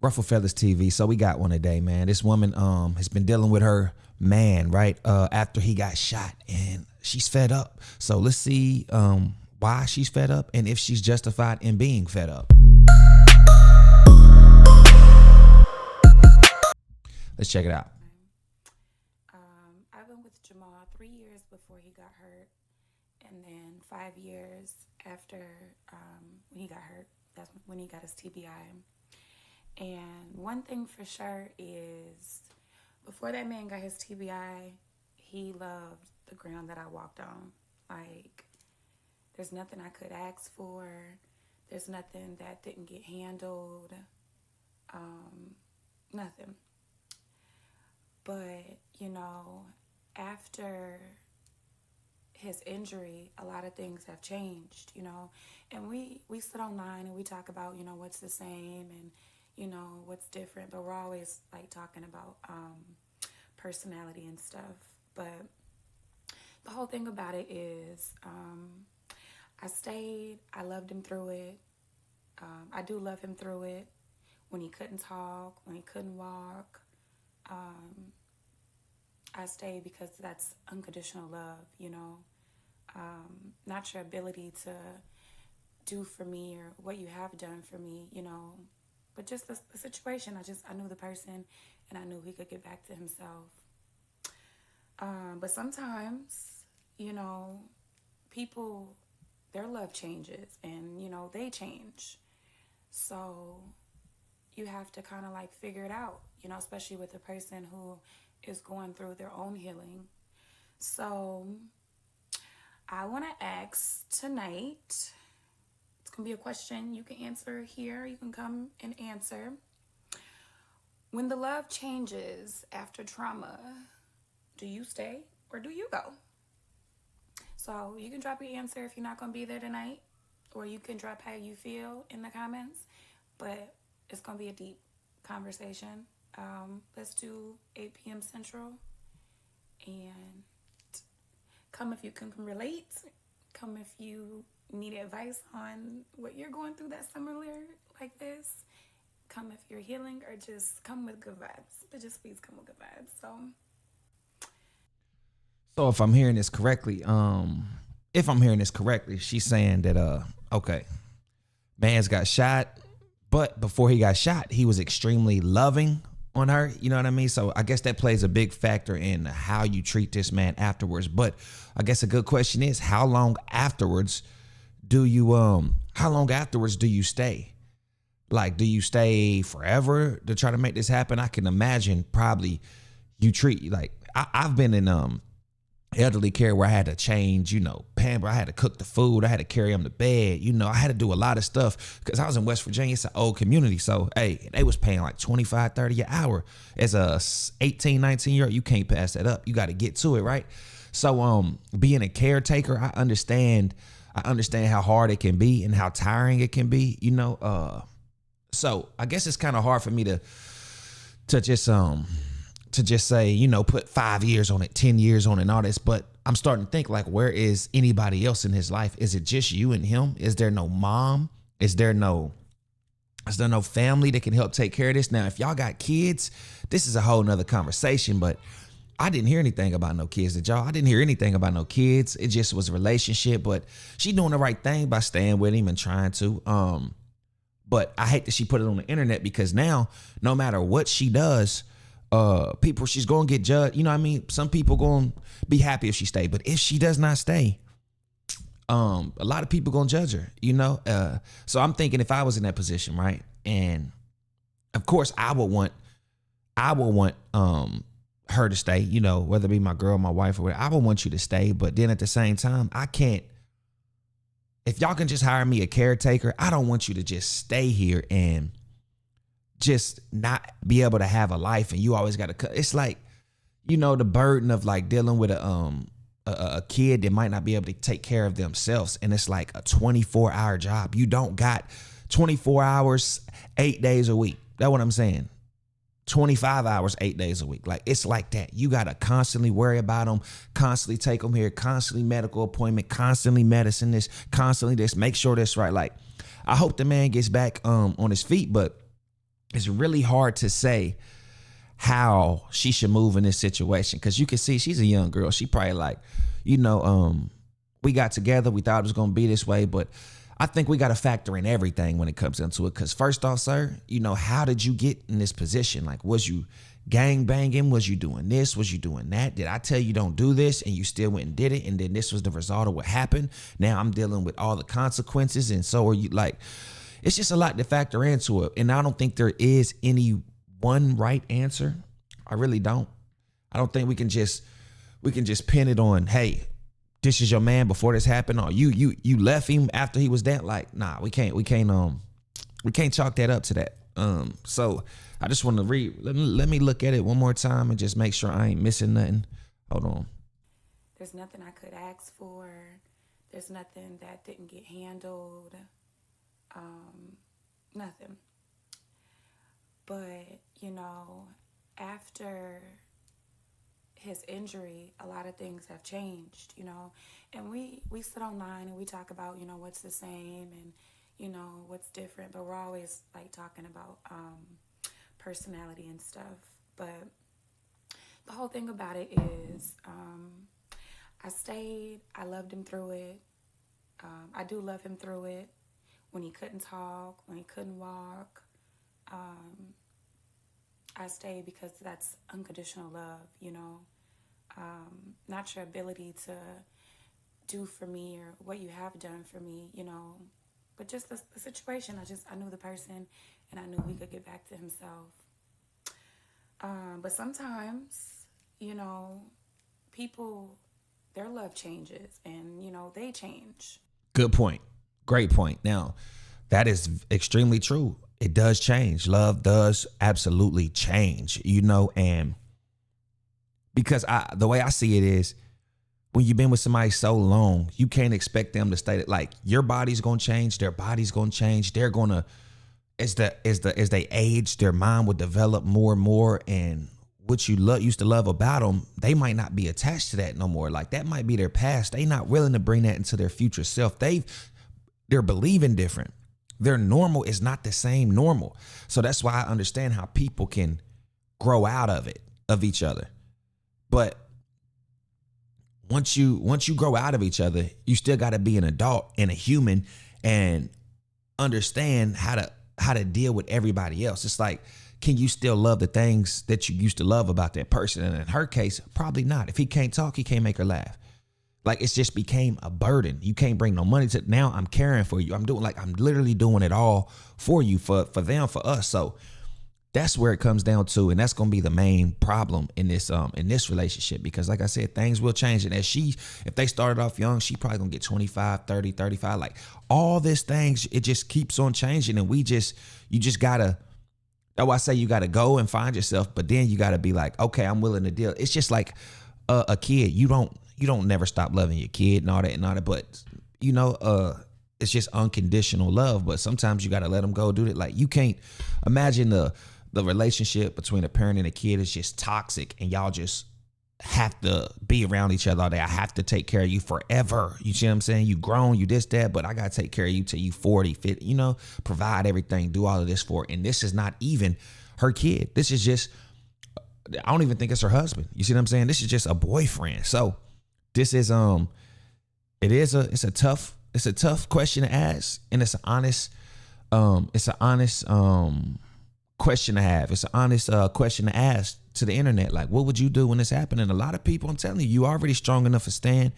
Ruffle Feathers TV. So we got one today, man. This woman has been dealing with her man, right? After he got shot, and she's fed up. So let's see why she's fed up and if she's justified in being fed up. Let's check it out. I've been with Jamal 3 years before he got hurt, and then 5 years after when he got hurt. That's when he got his TBI. And one thing for sure is, before that man got his TBI, he loved the ground that I walked on. Like, there's nothing I could ask for. There's nothing that didn't get handled. Nothing. But, you know, after his injury, a lot of things have changed, you know. And we sit online and we talk about, you know, what's the same and, you know, what's different. But we're always, like, talking about personality and stuff. But the whole thing about it is I stayed. I loved him through it. I do love him through it. When he couldn't talk, when he couldn't walk, I stayed because that's unconditional love, you know. Not your ability to do for me or what you have done for me, you know, but just the situation. I knew the person, and I knew he could get back to himself. But sometimes, you know, people, their love changes, and, you know, they change. So you have to kind of like figure it out, you know, especially with a person who is going through their own healing. So I want to ask tonight, it's going to be a question you can answer here. You can come and answer. When the love changes after trauma, do you stay or do you go? So you can drop your answer if you're not going to be there tonight, or you can drop how you feel in the comments, but it's going to be a deep conversation. Let's do 8 p.m. Central, and come if you can relate. Come if you need advice on what you're going through that's similar like this. Come if you're healing, or just come with good vibes. But just please come with good vibes. So if I'm hearing this correctly, she's saying that okay, man's got shot, but before he got shot, he was extremely loving on her, you know what I mean? So I guess that plays a big factor in how you treat this man afterwards. But I guess a good question is, how long afterwards do you stay? Like, do you stay forever to try to make this happen? I can imagine probably you treat, like, I've been in elderly care where I had to change, you know, pamper. I had to cook the food. I had to carry him to bed. You know, I had to do a lot of stuff because I was in West Virginia. It's an old community. So, hey, they was paying like $25, $30 an hour. As a 18, 19-year-old, you can't pass that up. You got to get to it, right? So, being a caretaker, I understand how hard it can be and how tiring it can be, you know. So I guess it's kind of hard for me to just say, you know, put 5 years on it, 10 years on it and all this. But I'm starting to think, like, where is anybody else in his life? Is it just you and him? Is there no mom? Is there no family that can help take care of this? Now, if y'all got kids, this is a whole nother conversation, but I didn't hear anything about no kids. Did y'all? I didn't hear anything about no kids. It just was a relationship, but she doing the right thing by staying with him and trying to. But I hate that she put it on the internet, because now, no matter what she does, she's gonna get judged. You know what I mean? Some people gonna be happy if she stay, but if she does not stay, a lot of people gonna judge her, you know? So I'm thinking, if I was in that position, right? And of course I would want her to stay, you know, whether it be my girl, my wife, or whatever. I would want you to stay, but then at the same time, I can't. If y'all can just hire me a caretaker, I don't want you to just stay here and just not be able to have a life, and you always got to. It's like, you know, the burden of like dealing with a kid that might not be able to take care of themselves, and it's like a 24-hour job. You don't got 24 hours, 8 days a week. That's what I'm saying. 25 hours, 8 days a week. Like, it's like that. You got to constantly worry about them, constantly take them here, constantly medical appointment, constantly medicine this, constantly this, make sure that's right. Like, I hope the man gets back on his feet, but it's really hard to say how she should move in this situation, because you can see she's a young girl. She probably like, we got together, we thought it was gonna be this way, but I think we got to factor in everything when it comes into it. Because first off, sir, how did you get in this position? Like, was you gang banging? Was you doing this? Was you doing that? Did I tell you don't do this and you still went and did it? And then this was the result of what happened. Now I'm dealing with all the consequences, and so are you. Like, it's just a lot to factor into it. And I don't think there is any one right answer. I really don't. I don't think we can just pin it on, hey, this is your man before this happened, or you left him after he was dead. Like, nah, we can't chalk that up to that. So I just want to let me look at it one more time and just make sure I ain't missing nothing. Hold on. There's nothing I could ask for. There's nothing that didn't get handled. Nothing. But, after his injury, a lot of things have changed, and we sit online and we talk about, what's the same and, what's different, but we're always like talking about personality and stuff. But the whole thing about it is I stayed. I loved him through it. I do love him through it. When he couldn't talk, when he couldn't walk, I stayed because that's unconditional love, not your ability to do for me or what you have done for me, but just the situation. I knew the person, and I knew he could get back to himself. But sometimes, people, their love changes, and, they change. Good point. Great point. Now, that is extremely true. It does change. Love does absolutely change, and because the way I see it is, when you've been with somebody so long, you can't expect them to stay that, like, your body's going to change, their body's going to change. They're going to, as they age, their mind will develop more and more, and what you used to love about them, they might not be attached to that no more. Like, that might be their past. They not willing to bring that into their future self. They're believing different. Their normal is not the same normal. So that's why I understand how people can grow out of each other. But once you grow out of each other, you still got to be an adult and a human and understand how to deal with everybody else. It's like, can you still love the things that you used to love about that person? And in her case, probably not. If he can't talk, he can't make her laugh. Like, it's just became a burden. You can't bring no money to. Now I'm caring for you. I'm literally doing it all for you, for them, for us. So that's where it comes down to, and that's going to be the main problem in this relationship, because like I said, things will change. And if they started off young, she probably going to get 25, 30, 35, like all these things, it just keeps on changing. And you just gotta, that's why I say you gotta go and find yourself, but then you gotta be like, okay, I'm willing to deal. It's just like a kid. You don't never stop loving your kid and all that, but it's just unconditional love. But sometimes you gotta let them go do that. Like, you can't imagine the relationship between a parent and a kid is just toxic, and y'all just have to be around each other all day. I have to take care of you forever. You see what I'm saying? You grown, you this, that, but I got to take care of you till you 40, 50, provide everything, do all of this for her. And this is not even her kid. This is just, I don't even think it's her husband. You see what I'm saying? This is just a boyfriend. So this is, it's a tough question to ask. And it's an honest question to have. It's an honest question to ask to the internet. Like, what would you do when this happened? And a lot of people, I'm telling you, you already strong enough to stand.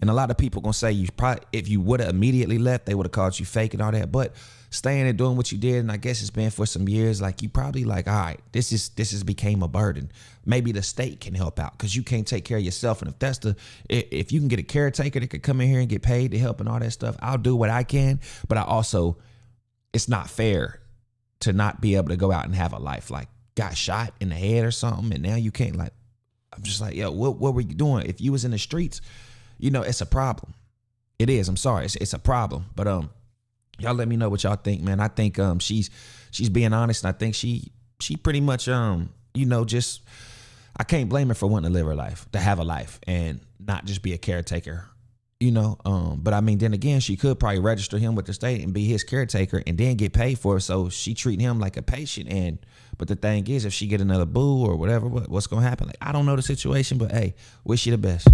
And a lot of people gonna say you probably, if you would have immediately left, they would have called you fake and all that. But staying and doing what you did, and I guess it's been for some years, like, you probably like, all right, this has became a burden. Maybe the state can help out, because you can't take care of yourself. And if you can get a caretaker that could come in here and get paid to help and all that stuff, I'll do what I can. But it's not fair to not be able to go out and have a life. Like, got shot in the head or something, and now you can't, like, I'm just like, yo, what were you doing? If you was in the streets, it's a problem. It is. I'm sorry. It's a problem. But y'all let me know what y'all think, man. I think she's being honest, and I think she pretty much just, I can't blame her for wanting to live her life, to have a life, and not just be a caretaker You know, but I mean, then again, she could probably register him with the state and be his caretaker and then get paid for it. So she treating him like a patient. And but the thing is, if she get another boo or whatever, what's gonna happen? Like, I don't know the situation, but hey, wish you the best.